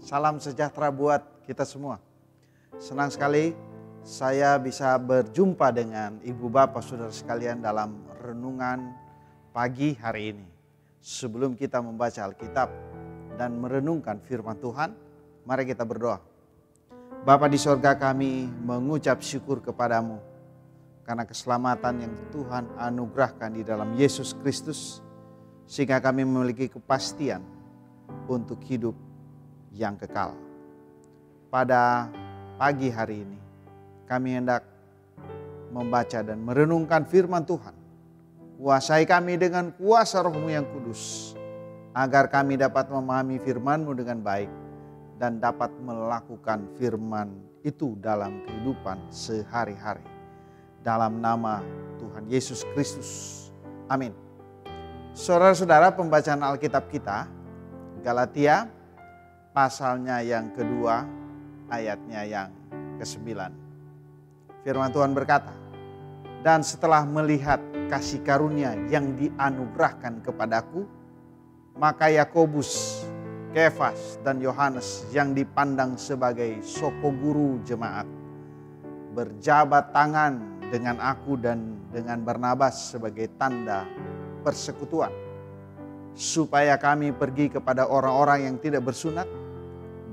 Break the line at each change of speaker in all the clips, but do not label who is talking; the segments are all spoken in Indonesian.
Salam sejahtera buat kita semua. Senang sekali saya bisa berjumpa dengan Ibu Bapak Saudara sekalian dalam renungan pagi hari ini. Sebelum kita membaca Alkitab dan merenungkan firman Tuhan, mari kita berdoa. Bapa di sorga, kami mengucap syukur kepadamu karena keselamatan yang Tuhan anugerahkan di dalam Yesus Kristus, sehingga kami memiliki kepastian untuk hidup yang kekal. Pada pagi hari ini kami hendak membaca dan merenungkan firman Tuhan. Kuasai kami dengan kuasa Roh-Mu yang kudus, agar kami dapat memahami firman-Mu dengan baik dan dapat melakukan firman itu dalam kehidupan sehari-hari. Dalam nama Tuhan Yesus Kristus. Amin. Saudara-saudara, pembacaan Alkitab kita Galatia pasalnya yang kedua, ayatnya yang ke-9. Firman Tuhan berkata, "Dan setelah melihat kasih karunia yang dianugerahkan kepadaku, maka Yakobus, Kefas, dan Yohanes yang dipandang sebagai soko guru jemaat, berjabat tangan dengan aku dan dengan Barnabas sebagai tanda persekutuan, supaya kami pergi kepada orang-orang yang tidak bersunat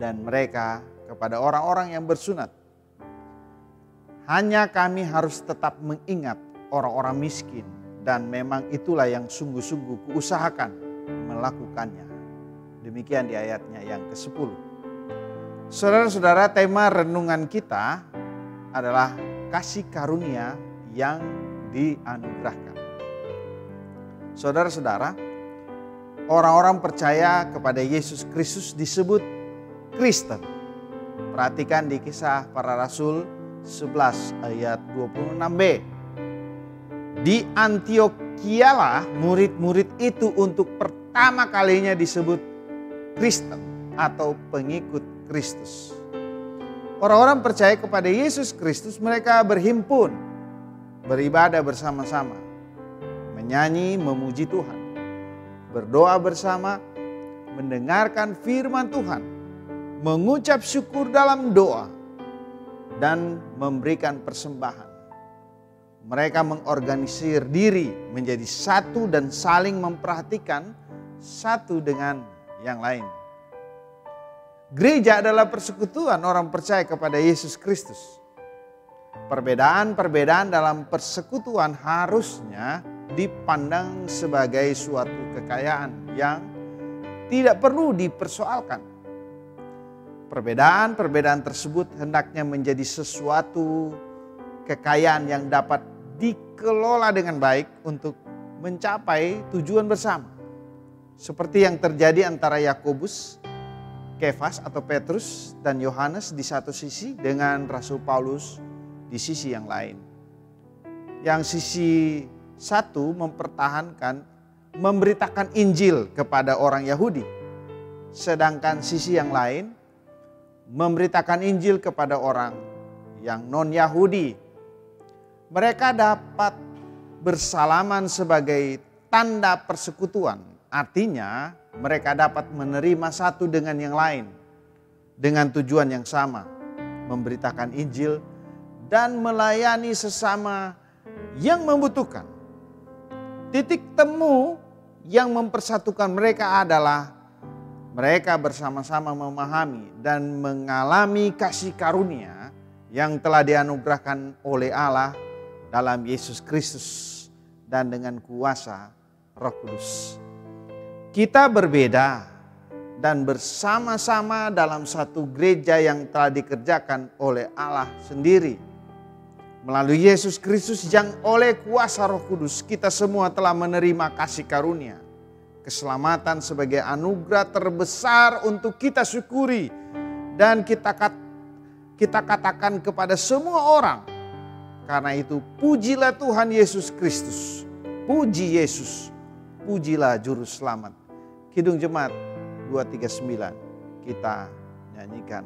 dan mereka kepada orang-orang yang bersunat. Hanya kami harus tetap mengingat orang-orang miskin, dan memang itulah yang sungguh-sungguh kuusahakan melakukannya." Demikian di ayatnya yang ke-10. Saudara-saudara, tema renungan kita adalah kasih karunia yang dianugerahkan. Saudara-saudara, orang-orang percaya kepada Yesus Kristus disebut Kristen. Perhatikan di Kisah Para Rasul 11 ayat 26b. Di Antiochialah murid-murid itu untuk pertama kalinya disebut Kristen atau pengikut Kristus. Orang-orang percaya kepada Yesus Kristus, mereka berhimpun, beribadah bersama-sama, menyanyi, memuji Tuhan, berdoa bersama, mendengarkan firman Tuhan, mengucap syukur dalam doa, dan memberikan persembahan. Mereka mengorganisir diri menjadi satu dan saling memperhatikan satu dengan yang lain. Gereja adalah persekutuan orang percaya kepada Yesus Kristus. Perbedaan-perbedaan dalam persekutuan harusnya dipandang sebagai suatu kekayaan yang tidak perlu dipersoalkan. Perbedaan-perbedaan tersebut hendaknya menjadi sesuatu kekayaan yang dapat dikelola dengan baik untuk mencapai tujuan bersama. Seperti yang terjadi antara Yakobus, Kefas atau Petrus, dan Yohanes di satu sisi dengan Rasul Paulus di sisi yang lain. Yang sisi satu memberitakan Injil kepada orang Yahudi, sedangkan sisi yang lain memberitakan Injil kepada orang yang non-Yahudi. Mereka dapat bersalaman sebagai tanda persekutuan. Artinya mereka dapat menerima satu dengan yang lain dengan tujuan yang sama, memberitakan Injil dan melayani sesama yang membutuhkan. Titik temu yang mempersatukan mereka adalah mereka bersama-sama memahami dan mengalami kasih karunia yang telah dianugerahkan oleh Allah dalam Yesus Kristus dan dengan kuasa Roh Kudus. Kita berbeda dan bersama-sama dalam satu gereja yang telah dikerjakan oleh Allah sendiri. Melalui Yesus Kristus yang oleh kuasa Roh Kudus kita semua telah menerima kasih karunia. Keselamatan sebagai anugerah terbesar untuk kita syukuri dan kita katakan kepada semua orang. Karena itu pujilah Tuhan Yesus Kristus. Puji Yesus. Pujilah Juru Selamat. Kidung Jemaat 239 kita nyanyikan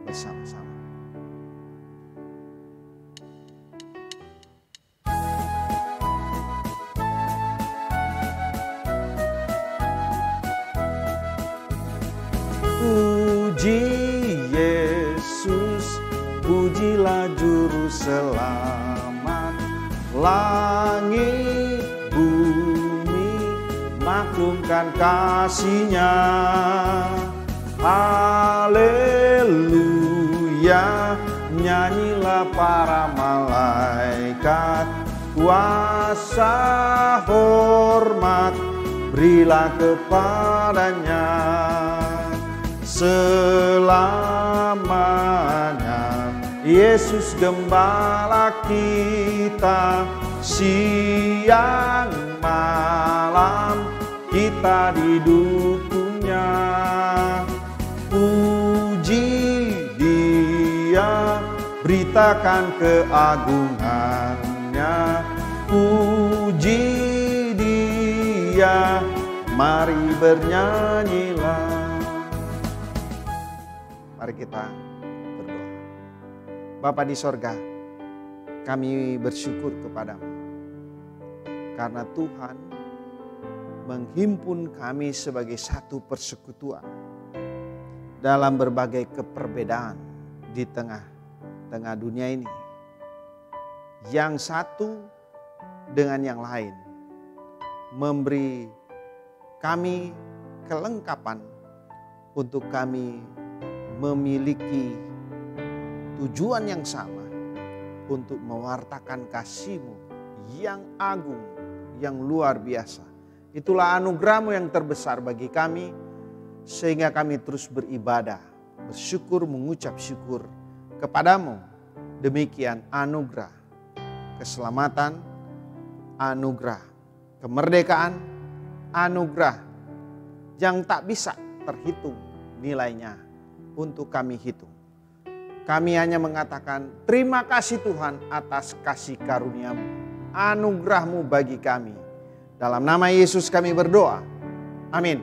bersama-sama. Puji selamat. Langit bumi maklumkan kasih-Nya. Haleluya, nyanyilah para malaikat. Kuasa hormat berilah kepadanya. Selamanya Yesus gembala kita, siang malam kita didukungnya. Puji Dia, beritakan keagungannya. Puji Dia, mari bernyanyilah. Mari kita berdoa. Bapa di sorga, kami bersyukur kepadamu karena Tuhan menghimpun kami sebagai satu persekutuan dalam berbagai keperbedaan di tengah dunia ini. Yang satu dengan yang lain memberi kami kelengkapan untuk kami memiliki tujuan yang sama untuk mewartakan kasih-Mu yang agung, yang luar biasa. Itulah anugerah-Mu yang terbesar bagi kami, sehingga kami terus beribadah, bersyukur, mengucap syukur kepadamu. Demikian anugerah keselamatan, anugerah kemerdekaan, anugerah yang tak bisa terhitung nilainya untuk kami hitung. Kami hanya mengatakan terima kasih Tuhan atas kasih karunia-Mu, anugerah-Mu bagi kami. Dalam nama Yesus kami berdoa. Amin.